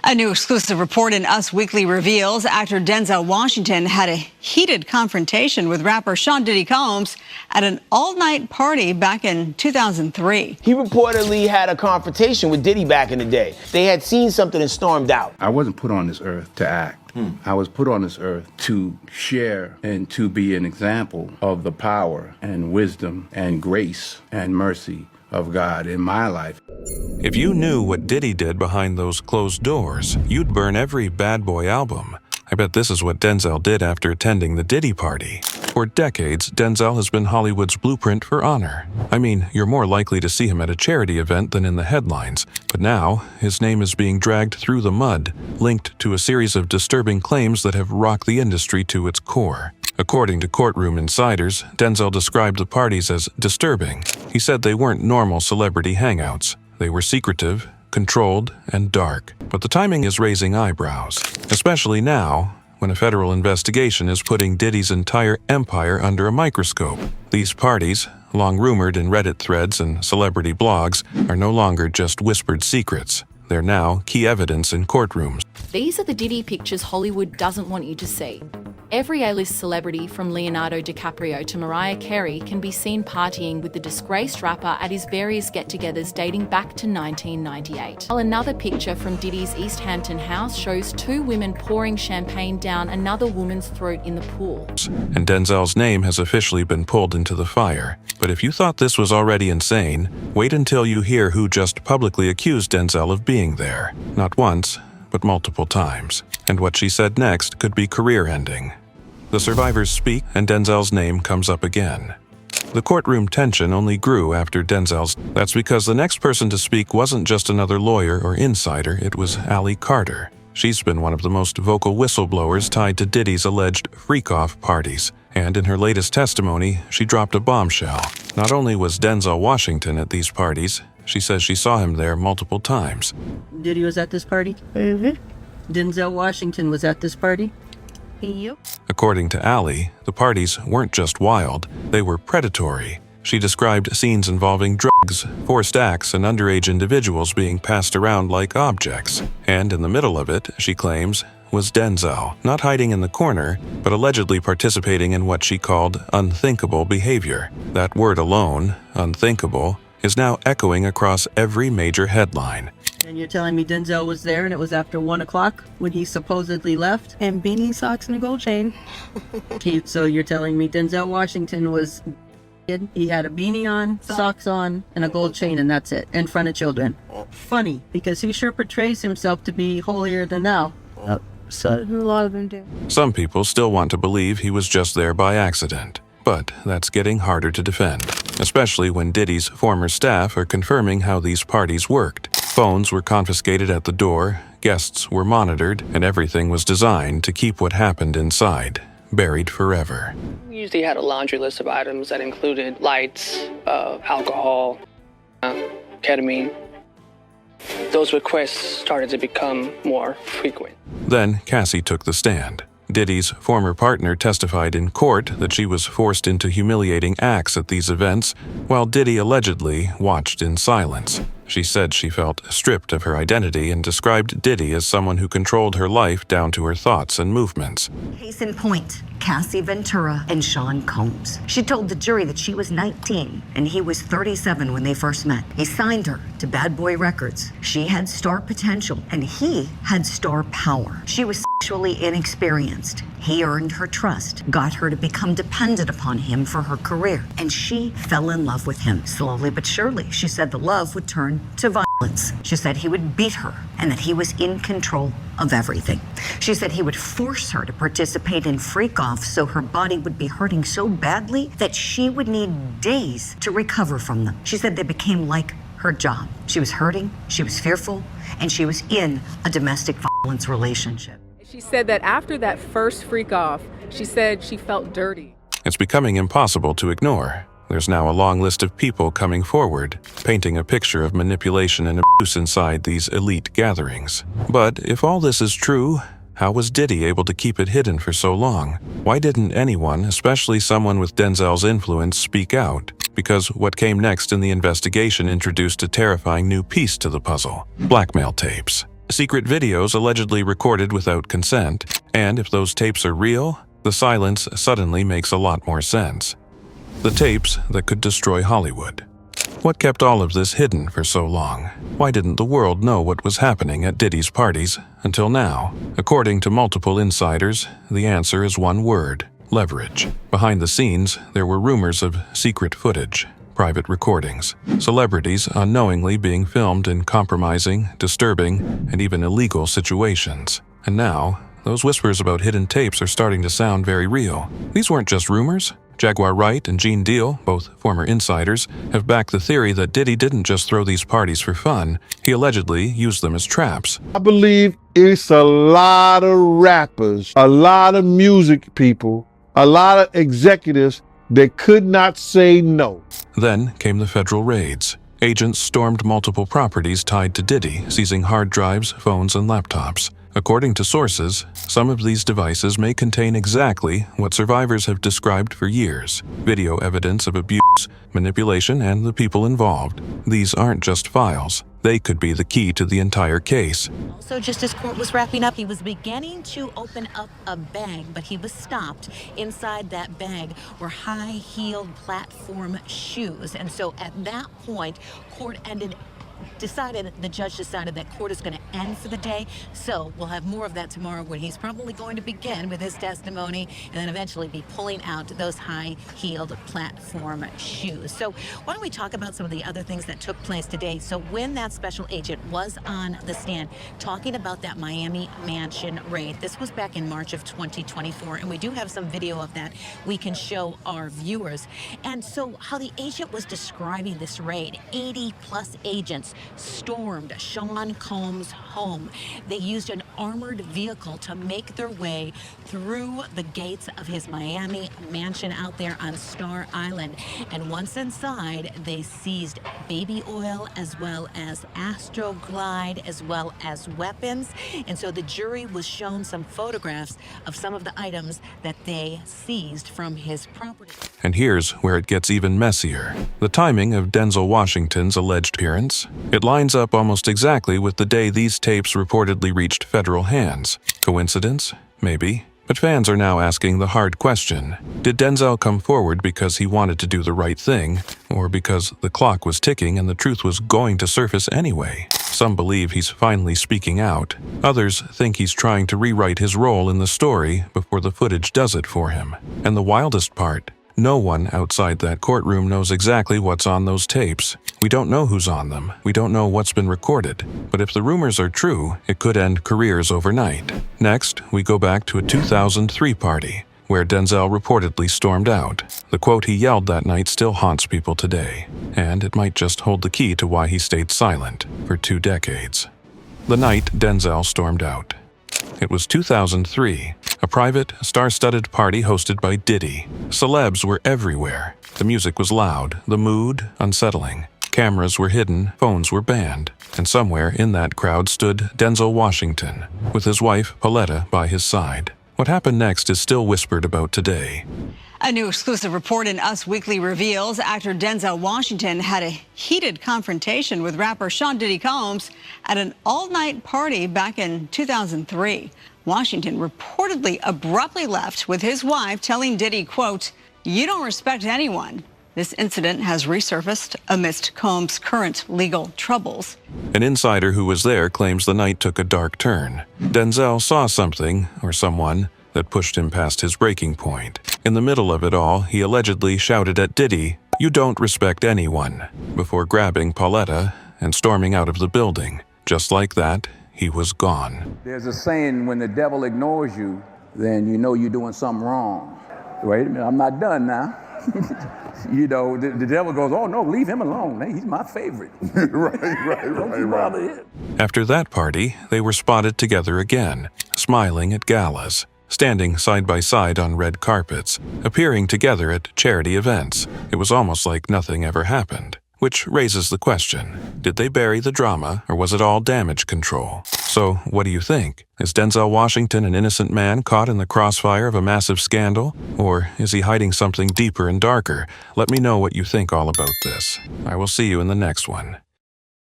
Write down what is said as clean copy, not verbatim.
A new exclusive report in Us Weekly reveals actor Denzel Washington had a heated confrontation with rapper Sean Diddy Combs at an all-night party back in 2003. He reportedly had a confrontation with Diddy back in the day. They had seen something and stormed out. I wasn't put on this earth to act. I was put on this earth to share and to be an example of the power and wisdom and grace and mercy of God in my life. If you knew what Diddy did behind those closed doors, you'd burn every Bad Boy album. I bet this is what Denzel did after attending the Diddy party. For decades, Denzel has been Hollywood's blueprint for honor. I mean, you're more likely to see him at a charity event than in the headlines. But now, his name is being dragged through the mud, linked to a series of disturbing claims that have rocked the industry to its core. According to courtroom insiders, Denzel described the parties as disturbing. He said they weren't normal celebrity hangouts. They were secretive, controlled, and dark. But the timing is raising eyebrows, especially now when a federal investigation is putting Diddy's entire empire under a microscope. These parties, long rumored in Reddit threads and celebrity blogs, are no longer just whispered secrets. They're now key evidence in courtrooms. These are the Diddy pictures Hollywood doesn't want you to see. Every A-list celebrity from Leonardo DiCaprio to Mariah Carey can be seen partying with the disgraced rapper at his various get-togethers dating back to 1998. While another picture from Diddy's East Hampton house shows two women pouring champagne down another woman's throat in the pool. And Denzel's name has officially been pulled into the fire. But if you thought this was already insane, wait until you hear who just publicly accused Denzel of being there. Not once, but multiple times. And what she said next could be career-ending. The survivors speak, and Denzel's name comes up again. The courtroom tension only grew after Denzel's. That's because the next person to speak wasn't just another lawyer or insider, it was Allie Carter. She's been one of the most vocal whistleblowers tied to Diddy's alleged freak-off parties. And in her latest testimony, she dropped a bombshell. Not only was Denzel Washington at these parties, she says she saw him there multiple times. Diddy was at this party? Denzel Washington was at this party? Yep. According to Allie, the parties weren't just wild, they were predatory. She described scenes involving drugs, forced acts, and underage individuals being passed around like objects. And in the middle of it, she claims, was Denzel, not hiding in the corner, but allegedly participating in what she called unthinkable behavior. That word alone, unthinkable, is now echoing across every major headline. And you're telling me Denzel was there and it was after 1 o'clock when he supposedly left? And beanie, socks, and a gold chain. So you're telling me Denzel Washington was... He had a beanie on, socks on, and a gold chain, and that's it, in front of children. Funny, because he sure portrays himself to be holier than thou. So a lot of them do. Some people still want to believe he was just there by accident. But that's getting harder to defend, especially when Diddy's former staff are confirming how these parties worked. Phones were confiscated at the door, guests were monitored, and everything was designed to keep what happened inside buried forever. We usually had a laundry list of items that included lights, alcohol, ketamine. Those requests started to become more frequent. Then Cassie took the stand. Diddy's former partner testified in court that she was forced into humiliating acts at these events, while Diddy allegedly watched in silence. She said she felt stripped of her identity and described Diddy as someone who controlled her life down to her thoughts and movements. Case in point, Cassie Ventura and Sean Combs. She told the jury that she was 19 and he was 37 when they first met. He signed her to Bad Boy Records. She had star potential and he had star power. She was sexually inexperienced. He earned her trust, got her to become dependent upon him for her career, and she fell in love with him. Slowly but surely, she said the love would turn to violence. She said he would beat her and that he was in control of everything. She said he would force her to participate in freak-offs so her body would be hurting so badly that she would need days to recover from them. She said they became like her job. She was hurting, she was fearful, and she was in a domestic violence relationship. She said that after that first freak-off, she said she felt dirty. It's becoming impossible to ignore. There's now a long list of people coming forward, painting a picture of manipulation and abuse inside these elite gatherings. But if all this is true, how was Diddy able to keep it hidden for so long? Why didn't anyone, especially someone with Denzel's influence, speak out? Because what came next in the investigation introduced a terrifying new piece to the puzzle: blackmail tapes. secret videos allegedly recorded without consent, and if those tapes are real, the silence suddenly makes a lot more sense. The tapes that could destroy Hollywood. What kept all of this hidden for so long? Why didn't the world know what was happening at Diddy's parties until now? According to multiple insiders, the answer is one word: leverage. Behind the scenes, there were rumors of secret footage, private recordings, celebrities unknowingly being filmed in compromising, disturbing, and even illegal situations. And now, those whispers about hidden tapes are starting to sound very real. These weren't just rumors. Jaguar Wright and Gene Deal, both former insiders, have backed the theory that Diddy didn't just throw these parties for fun. He allegedly used them as traps. I believe it's a lot of rappers, a lot of music people, a lot of executives that could not say no. Then came the federal raids. Agents stormed multiple properties tied to Diddy, seizing hard drives, phones, and laptops. According to sources, some of these devices may contain exactly what survivors have described for years: video evidence of abuse, manipulation, and the people involved. These aren't just files. They could be the key to the entire case. Also, just as court was wrapping up, he was beginning to open up a bag, but he was stopped. Inside that bag were high-heeled platform shoes. And so at that point, the judge decided that court is going to end for the day. So we'll have more of that tomorrow, when he's probably going to begin with his testimony and then eventually be pulling out those high-heeled platform shoes. So why don't we talk about some of the other things that took place today? So when that special agent was on the stand talking about that Miami mansion raid, this was back in March of 2024, and we do have some video of that we can show our viewers. And so how the agent was describing this raid: 80+ agents stormed Sean Combs' home. They used an armored vehicle to make their way through the gates of his Miami mansion out there on Star Island. And once inside, they seized baby oil, as well as Astroglide, as well as weapons. And so the jury was shown some photographs of some of the items that they seized from his property. And here's where it gets even messier. The timing of Denzel Washington's alleged appearance. It lines up almost exactly with the day these tapes reportedly reached federal hands. Coincidence? Maybe. But fans are now asking the hard question: did Denzel come forward because he wanted to do the right thing, or because the clock was ticking and the truth was going to surface anyway? Some believe he's finally speaking out. Others think he's trying to rewrite his role in the story before the footage does it for him. And the wildest part: no one outside that courtroom knows exactly what's on those tapes. We don't know who's on them. We don't know what's been recorded. But if the rumors are true, it could end careers overnight. Next, we go back to a 2003 party, where Denzel reportedly stormed out. The quote he yelled that night still haunts people today, and it might just hold the key to why he stayed silent for 2 decades. The night Denzel stormed out. It was 2003, a private, star-studded party hosted by Diddy. Celebs were everywhere. The music was loud, the mood unsettling. Cameras were hidden, phones were banned, and somewhere in that crowd stood Denzel Washington, with his wife, Pauletta, by his side. What happened next is still whispered about today. A new exclusive report in Us Weekly reveals actor Denzel Washington had a heated confrontation with rapper Sean Diddy Combs at an all-night party back in 2003. Washington reportedly abruptly left with his wife, telling Diddy, quote, "You don't respect anyone." This incident has resurfaced amidst Combs' current legal troubles. An insider who was there claims the night took a dark turn. Denzel saw something, or someone, that pushed him past his breaking point. In the middle of it all, he allegedly shouted at Diddy, "You don't respect anyone," before grabbing Pauletta and storming out of the building. Just like that, he was gone. There's a saying, when the devil ignores you, then you know you're doing something wrong. Wait a minute, I'm not done now. You know, the devil goes, "Oh no, leave him alone. Hey, he's my favorite." Don't bother him. After that party, they were spotted together again, smiling at galas, standing side by side on red carpets, appearing together at charity events. It was almost like nothing ever happened. Which raises the question, did they bury the drama, or was it all damage control? So, what do you think? Is Denzel Washington an innocent man caught in the crossfire of a massive scandal? Or is he hiding something deeper and darker? Let me know what you think all about this. I will see you in the next one.